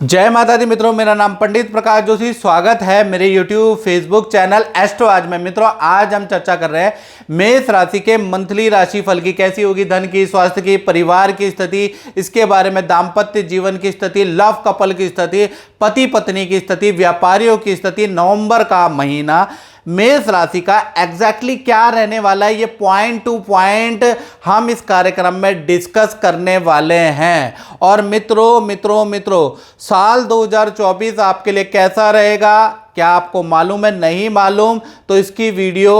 जय माता दी मित्रों, मेरा नाम पंडित प्रकाश जोशी। स्वागत है मेरे YouTube फेसबुक चैनल एस्ट्रो आज में। मित्रों, आज हम चर्चा कर रहे हैं मेष राशि के मंथली राशि फल की। कैसी होगी धन की, स्वास्थ्य की, परिवार की स्थिति, इसके बारे में दाम्पत्य जीवन की स्थिति, लव कपल की स्थिति, पति पत्नी की स्थिति, व्यापारियों की स्थिति, नवंबर का महीना मेष राशि का एग्जैक्टली क्या रहने वाला है, ये पॉइंट टू पॉइंट हम इस कार्यक्रम में डिस्कस करने वाले हैं। और मित्रों साल 2024 आपके लिए कैसा रहेगा, क्या आपको मालूम है? नहीं मालूम तो इसकी वीडियो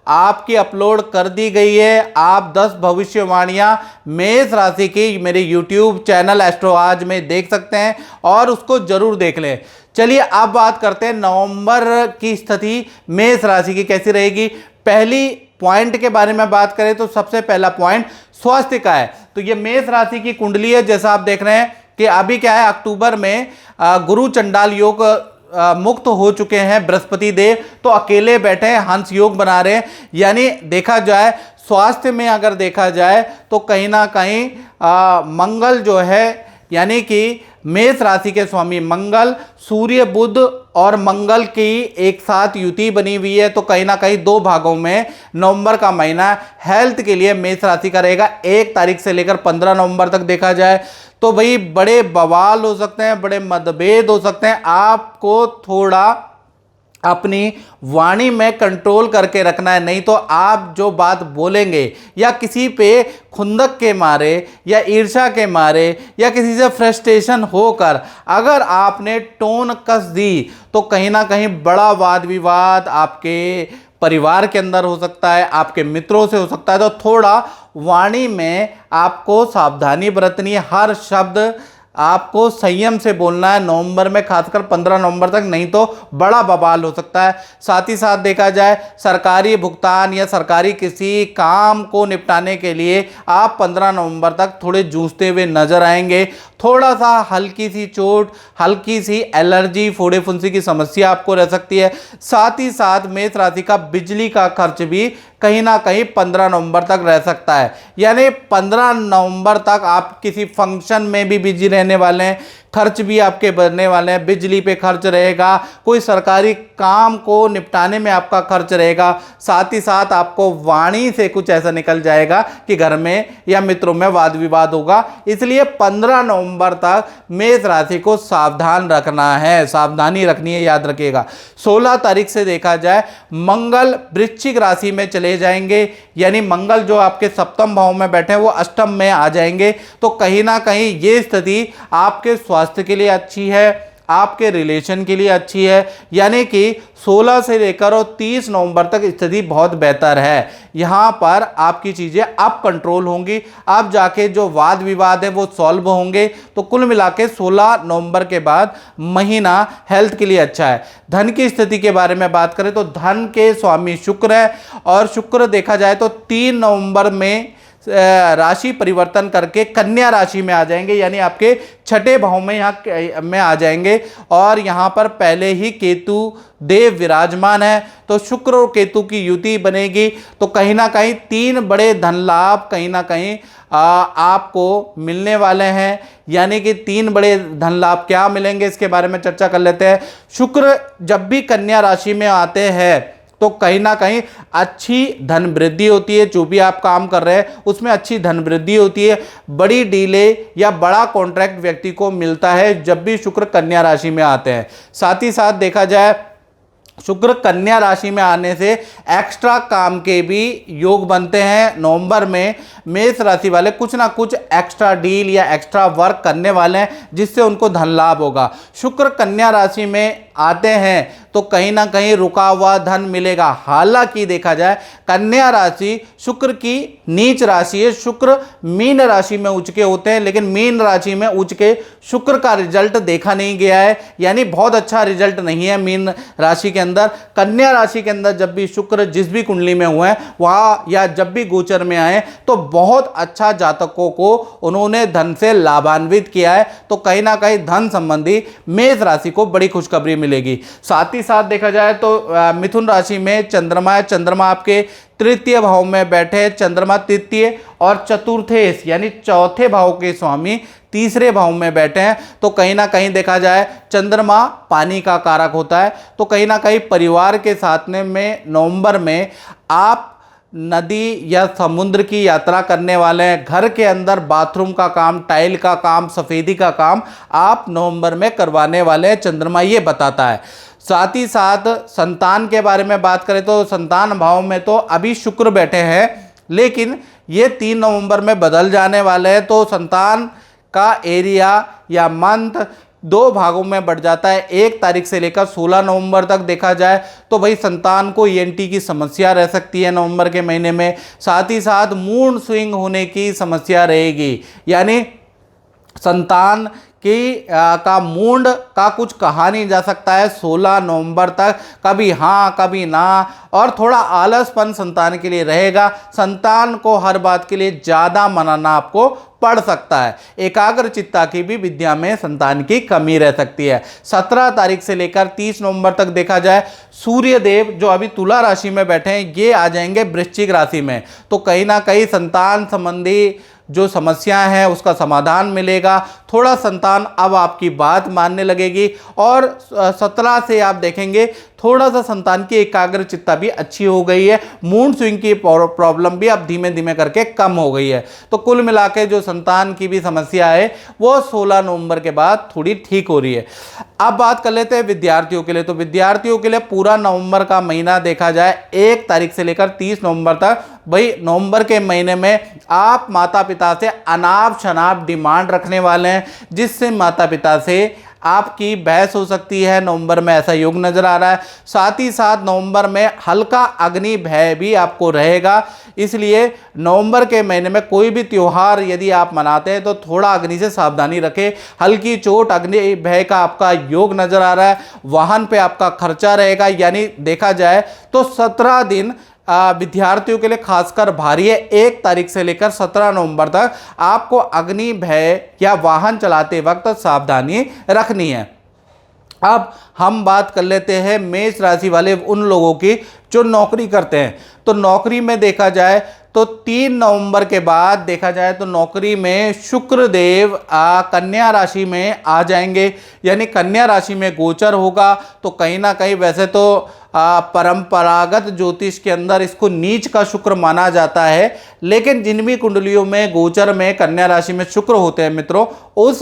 आपकी अपलोड कर दी गई है। आप 10 भविष्यवाणियां मेष राशि की मेरे YouTube चैनल एस्ट्रो आज में देख सकते हैं और उसको जरूर देख लें। चलिए अब बात करते हैं नवंबर की स्थिति मेष राशि की कैसी रहेगी। पहली पॉइंट के बारे में बात करें तो सबसे पहला पॉइंट स्वास्थ्य का है। तो ये मेष राशि की कुंडली है, जैसा आप देख रहे हैं कि अभी क्या है, अक्टूबर में गुरु चंडाल योग मुक्त हो चुके हैं बृहस्पति देव, तो अकेले बैठे हैं, हंस योग बना रहे हैं। यानी देखा जाए स्वास्थ्य में अगर देखा जाए तो कहीं ना कहीं मंगल जो है, यानी कि मेष राशि के स्वामी मंगल, सूर्य बुध और मंगल की एक साथ युति बनी हुई है। तो कहीं ना कहीं दो भागों में नवंबर का महीना हेल्थ के लिए मेष राशि का रहेगा। 1 तारीख से लेकर 15 नवंबर तक देखा जाए तो भाई बड़े बवाल हो सकते हैं, बड़े मतभेद हो सकते हैं। आपको थोड़ा अपनी वाणी में कंट्रोल करके रखना है, नहीं तो आप जो बात बोलेंगे या किसी पे खुंदक के मारे या ईर्ष्या के मारे या किसी से फ्रस्ट्रेशन होकर अगर आपने टोन कस दी तो कहीं ना कहीं बड़ा वाद विवाद आपके परिवार के अंदर हो सकता है, आपके मित्रों से हो सकता है। तो थोड़ा वाणी में आपको सावधानी बरतनी है, हर शब्द आपको संयम से बोलना है नवंबर में, खासकर 15 नवंबर तक, नहीं तो बड़ा बवाल हो सकता है। साथ ही साथ देखा जाए सरकारी भुगतान या सरकारी किसी काम को निपटाने के लिए आप 15 नवंबर तक थोड़े जूझते हुए नजर आएंगे। थोड़ा सा हल्की सी चोट, हल्की सी एलर्जी, फोड़े फुंसी की समस्या आपको रह सकती है। साथ ही साथ मेष राशि का बिजली का खर्च भी कहीं ना कहीं 15 नवंबर तक रह सकता है। यानी 15 नवंबर तक आप किसी फंक्शन में भी बिजी रहने वाले हैं, खर्च भी आपके बढ़ने वाले हैं, बिजली पे खर्च रहेगा, कोई सरकारी काम को निपटाने में आपका खर्च रहेगा। साथ ही साथ आपको वाणी से कुछ ऐसा निकल जाएगा कि घर में या मित्रों में वाद विवाद होगा। इसलिए 15 नवंबर तक मेष राशि को सावधान रखना है, सावधानी रखनी है, याद रखिएगा। 16 तारीख से देखा जाए मंगल वृश्चिक राशि में चले जाएंगे, यानी मंगल जो आपके सप्तम भाव में बैठे हैं वो अष्टम में आ जाएंगे। तो कहीं ना कहीं ये स्थिति आपके स्वास्थ्य के लिए अच्छी है, आपके रिलेशन के लिए अच्छी है। यानी कि 16 से लेकर और 30 नवंबर तक स्थिति बहुत बेहतर है। यहाँ पर आपकी चीज़ें अब कंट्रोल होंगी, अब जाके जो वाद विवाद है वो सॉल्व होंगे। तो कुल मिला के 16 नवंबर के बाद महीना हेल्थ के लिए अच्छा है। धन की स्थिति के बारे में बात करें तो धन के स्वामी शुक्र है, और शुक्र देखा जाए तो 3 नवंबर में राशि परिवर्तन करके कन्या राशि में आ जाएंगे, यानी आपके 6ठे भाव में यहाँ में आ जाएंगे। और यहाँ पर पहले ही केतु देव विराजमान है, तो शुक्र और केतु की युति बनेगी। तो कहीं ना कहीं 3 बड़े धन लाभ कहीं ना कहीं आपको मिलने वाले हैं। यानी कि 3 बड़े धन लाभ क्या मिलेंगे, इसके बारे में चर्चा कर लेते हैं। शुक्र जब भी कन्या राशि में आते हैं तो कहीं ना कहीं अच्छी धन वृद्धि होती है। जो भी आप काम कर रहे हैं उसमें अच्छी धन वृद्धि होती है। बड़ी डीले या बड़ा कॉन्ट्रैक्ट व्यक्ति को मिलता है जब भी शुक्र कन्या राशि में आते हैं। साथ ही साथ देखा जाए शुक्र कन्या राशि में आने से एक्स्ट्रा काम के भी योग बनते हैं। नवंबर में मेष राशि वाले कुछ ना कुछ एक्स्ट्रा डील या एक्स्ट्रा वर्क करने वाले हैं, जिससे उनको धन लाभ होगा। शुक्र कन्या राशि में आते हैं तो कहीं ना कहीं रुका हुआ धन मिलेगा। हालांकि देखा जाए कन्या राशि शुक्र की नीच राशि है, शुक्र मीन राशि में उच्च के होते हैं, लेकिन मीन राशि में उच्च के शुक्र का रिजल्ट देखा नहीं गया है, यानी बहुत अच्छा रिजल्ट नहीं है मीन राशि के अंदर। कन्या राशि के अंदर जब भी शुक्र जिस भी कुंडली में हुए हैं वहाँ या जब भी गोचर में आए तो बहुत अच्छा जातकों को उन्होंने धन से लाभान्वित किया है। तो कहीं ना कहीं धन संबंधी मेष राशि को बड़ी खुशखबरी मिलेगी। साथ ही साथ देखा जाए तो मिथुन राशि में चंद्रमा है, चंद्रमा आपके तृतीय भाव में बैठे, चंद्रमा तृतीय और चतुर्थेश यानी चौथे भाव के स्वामी तीसरे भाव में बैठे हैं, तो कहीं ना कहीं देखा जाए चंद्रमा पानी का कारक होता है, तो कहीं ना कहीं परिवार के साथ में नवंबर में आप नदी या समुद्र की यात्रा करने वाले हैं। घर के अंदर बाथरूम का काम, टाइल का काम, सफ़ेदी का काम आप नवंबर में करवाने वाले हैं, चंद्रमा ये बताता है। साथ ही साथ संतान के बारे में बात करें तो संतान भाव में तो अभी शुक्र बैठे हैं, लेकिन ये 3 नवंबर में बदल जाने वाले हैं, तो संतान का एरिया या मंथ 2 भागों में बढ़ जाता है। 1 तारीख से लेकर 16 नवंबर तक देखा जाए तो भाई संतान को ईएनटी की समस्या रह सकती है नवंबर के महीने में। साथ ही साथ मूड स्विंग होने की समस्या रहेगी, यानी संतान कि का मूड का कुछ कहा नहीं जा सकता है 16 नवंबर तक, कभी हाँ कभी ना, और थोड़ा आलसपन संतान के लिए रहेगा। संतान को हर बात के लिए ज़्यादा मनाना आपको पड़ सकता है। एकाग्रचित्ता की भी विद्या में संतान की कमी रह सकती है। 17 तारीख से लेकर 30 नवंबर तक देखा जाए सूर्य देव जो अभी तुला राशि में बैठे हैं ये आ जाएंगे वृश्चिक राशि में, तो कहीं ना कहीं संतान संबंधी जो समस्याएं हैं उसका समाधान मिलेगा। थोड़ा संतान अब आपकी बात मानने लगेगी, और 17 से आप देखेंगे थोड़ा सा संतान की एकाग्रचित्ता भी अच्छी हो गई है। मूड स्विंग की प्रॉब्लम भी अब धीमे धीमे करके कम हो गई है। तो कुल मिला के जो संतान की भी समस्या है वो 16 नवंबर के बाद थोड़ी ठीक हो रही है। अब बात कर लेते हैं विद्यार्थियों के लिए। तो विद्यार्थियों के लिए पूरा नवंबर का महीना देखा जाए 1 तारीख से लेकर 30 नवंबर तक, भाई नवंबर के महीने में आप माता पिता से अनाप शनाप डिमांड रखने वाले हैं, जिससे माता पिता से आपकी बहस हो सकती है। नवंबर में ऐसा योग नजर आ रहा है। साथ ही साथ नवंबर में हल्का अग्नि भय भी आपको रहेगा, इसलिए नवंबर के महीने में कोई भी त्यौहार यदि आप मनाते हैं तो थोड़ा अग्नि से सावधानी रखें। हल्की चोट, अग्नि भय का आपका योग नजर आ रहा है। वाहन पे आपका खर्चा रहेगा, यानी देखा जाए तो 17 दिन विद्यार्थियों के लिए खासकर भारी है। 1 तारीख से लेकर 17 नवंबर तक आपको अग्नि भय या वाहन चलाते वक्त सावधानी रखनी है। अब हम बात कर लेते हैं मेष राशि वाले उन लोगों की जो नौकरी करते हैं। तो नौकरी में देखा जाए तो 3 नवंबर के बाद देखा जाए तो नौकरी में शुक्र देव कन्या राशि में आ जाएंगे, यानी कन्या राशि में गोचर होगा। तो कहीं ना कहीं वैसे तो परंपरागत ज्योतिष के अंदर इसको नीच का शुक्र माना जाता है, लेकिन जिन भी कुंडलियों में गोचर में कन्या राशि में शुक्र होते हैं मित्रों, उस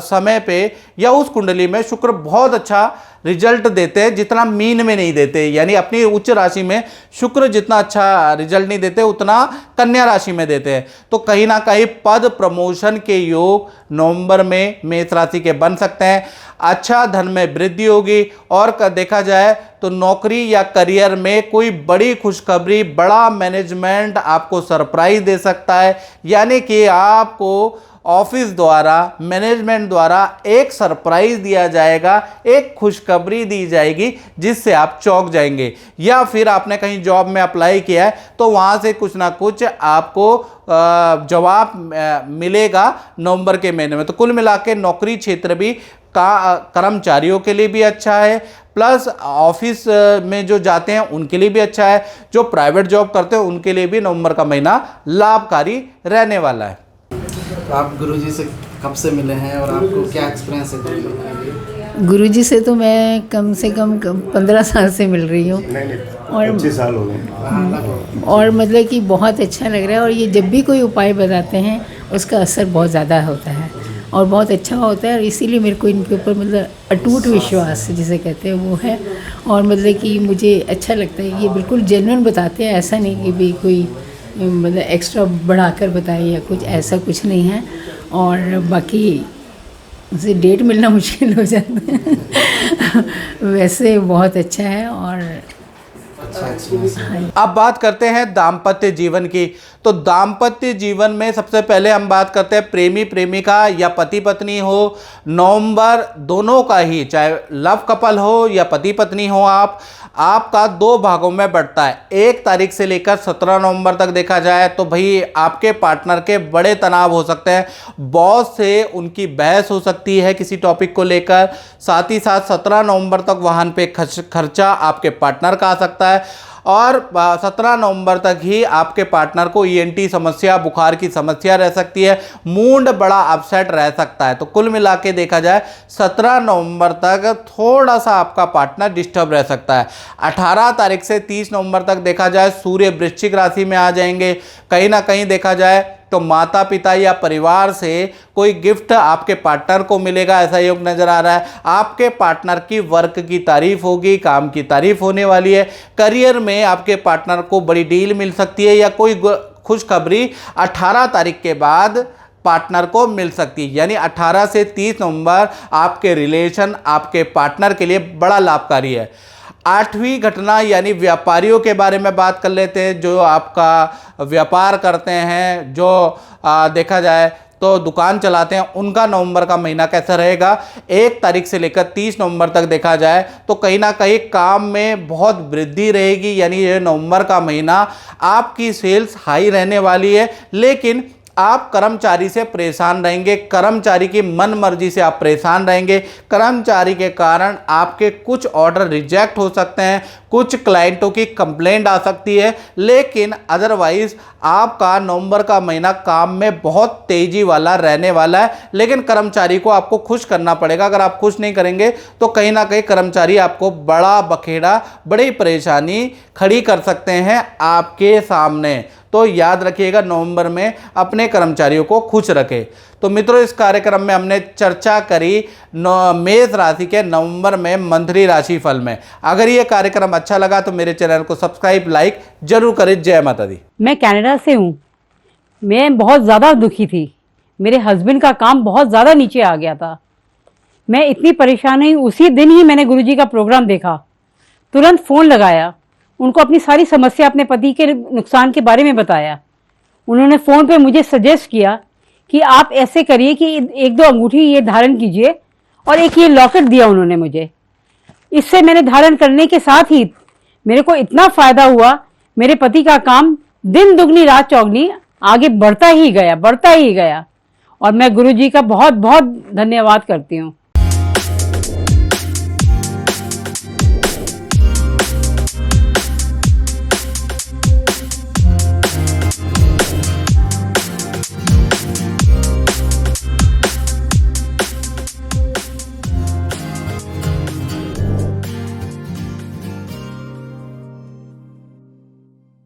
समय पे या उस कुंडली में शुक्र बहुत अच्छा रिजल्ट देते हैं, जितना मीन में नहीं देते। यानी अपनी उच्च राशि में शुक्र जितना अच्छा रिजल्ट नहीं देते उतना कन्या राशि में देते हैं। तो कहीं ना कहीं पद प्रमोशन के योग नवंबर में मेष राशि के बन सकते हैं। अच्छा धन में वृद्धि होगी, और देखा जाए तो नौकरी या करियर में कोई बड़ी खुशखबरी, बड़ा मैनेजमेंट आपको सरप्राइज दे सकता है, यानी कि आपको ऑफिस द्वारा, मैनेजमेंट द्वारा एक सरप्राइज दिया जाएगा, एक खुशखबरी दी जाएगी जिससे आप चौंक जाएंगे। या फिर आपने कहीं जॉब में अप्लाई किया है तो वहाँ से कुछ ना कुछ आपको जवाब मिलेगा नवंबर के महीने में। तो कुल मिला के नौकरी क्षेत्र भी कर्मचारियों के लिए भी अच्छा है, प्लस ऑफिस में जो जाते हैं उनके लिए भी अच्छा है, जो प्राइवेट जॉब करते हैं उनके लिए भी नवंबर का महीना लाभकारी रहने वाला है। तो आप गुरुजी से कब से मिले हैं और आपको क्या एक्सपीरियंस है? गुरुजी से तो मैं कम से कम 15 साल से मिल रही हूँ, और 25 साल हो गए, और मतलब कि बहुत अच्छा लग रहा है। और ये जब भी कोई उपाय बताते हैं उसका असर बहुत ज़्यादा होता है और बहुत अच्छा होता है, और इसीलिए मेरे को इनके ऊपर मतलब अटूट विश्वास जिसे कहते हैं वो है। और मतलब कि मुझे अच्छा लगता है, ये बिल्कुल जेन्युइन बताते हैं, ऐसा नहीं कि भी कोई मतलब एक्स्ट्रा बढ़ाकर बताए या कुछ, ऐसा कुछ नहीं है। और बाकी उनसे डेट मिलना मुश्किल हो जाता है वैसे बहुत अच्छा है। और अब बात करते हैं दाम्पत्य जीवन की। तो दाम्पत्य जीवन में सबसे पहले हम बात करते हैं प्रेमी प्रेमिका या पति पत्नी हो, नवंबर दोनों का ही, चाहे लव कपल हो या पति पत्नी हो, आपका 2 भागों में बढ़ता है। 1 तारीख से लेकर 17 नवंबर तक देखा जाए तो भाई आपके पार्टनर के बड़े तनाव हो सकते हैं, बॉस से उनकी बहस हो सकती है किसी टॉपिक को लेकर। साथ ही साथ 17 नवंबर तक वाहन पे खर्चा आपके पार्टनर का आ सकता है। और 17 नवंबर तक ही आपके पार्टनर को ईएनटी समस्या, बुखार की समस्या रह सकती है, मूड बड़ा अपसेट रह सकता है। तो कुल मिला के देखा जाए 17 नवंबर तक थोड़ा सा आपका पार्टनर डिस्टर्ब रह सकता है। 18 तारीख से 30 नवंबर तक देखा जाए सूर्य वृश्चिक राशि में आ जाएंगे। कहीं ना कहीं देखा जाए तो माता पिता या परिवार से कोई गिफ्ट आपके पार्टनर को मिलेगा, ऐसा योग नजर आ रहा है। आपके पार्टनर की वर्क की तारीफ होगी, काम की तारीफ होने वाली है। करियर में आपके पार्टनर को बड़ी डील मिल सकती है या कोई खुशखबरी 18 तारीख के बाद पार्टनर को मिल सकती है। यानी 18 से 30 नवंबर आपके रिलेशन आपके पार्टनर के लिए बड़ा लाभकारी है। 8वीं घटना यानी व्यापारियों के बारे में बात कर लेते हैं। जो आपका व्यापार करते हैं, जो देखा जाए तो दुकान चलाते हैं, उनका नवंबर का महीना कैसा रहेगा। 1 तारीख से लेकर 30 नवंबर तक देखा जाए तो कहीं ना कहीं काम में बहुत वृद्धि रहेगी। यानी ये नवंबर का महीना आपकी सेल्स हाई रहने वाली है, लेकिन आप कर्मचारी से परेशान रहेंगे, कर्मचारी की मन मर्जी से आप परेशान रहेंगे। कर्मचारी के कारण आपके कुछ ऑर्डर रिजेक्ट हो सकते हैं, कुछ क्लाइंटों की कंप्लेंट आ सकती है, लेकिन अदरवाइज आपका नवंबर का महीना काम में बहुत तेजी वाला रहने वाला है। लेकिन कर्मचारी को आपको खुश करना पड़ेगा। अगर आप खुश नहीं करेंगे तो कहीं ना कहीं कर्मचारी आपको बड़ा बखेड़ा, बड़ी परेशानी खड़ी कर सकते हैं आपके सामने। तो याद रखिएगा नवंबर में अपने कर्मचारियों को खुश रखें। तो मित्रों, इस कार्यक्रम में हमने चर्चा करी मेष राशि के नवंबर में मंथली राशिफल में। अगर ये कार्यक्रम अच्छा लगा तो मेरे चैनल को सब्सक्राइब, लाइक जरूर करें। जय माता दी। मैं कनाडा से हूँ। मैं बहुत ज़्यादा दुखी थी। मेरे हस्बैंड का काम बहुत ज़्यादा नीचे आ गया था। मैं इतनी परेशान हुई, उसी दिन ही मैंने गुरुजी का प्रोग्राम देखा, तुरंत फ़ोन लगाया, उनको अपनी सारी समस्या, अपने पति के नुकसान के बारे में बताया। उन्होंने फ़ोन पे मुझे सजेस्ट किया कि आप ऐसे करिए कि 1-2 अंगूठी ये धारण कीजिए, और एक ये लॉकेट दिया उन्होंने मुझे। इससे मैंने धारण करने के साथ ही मेरे को इतना फ़ायदा हुआ, मेरे पति का काम दिन दुगनी रात चौगनी आगे बढ़ता ही गया, बढ़ता ही गया। और मैं गुरुजी का बहुत बहुत धन्यवाद करती हूँ।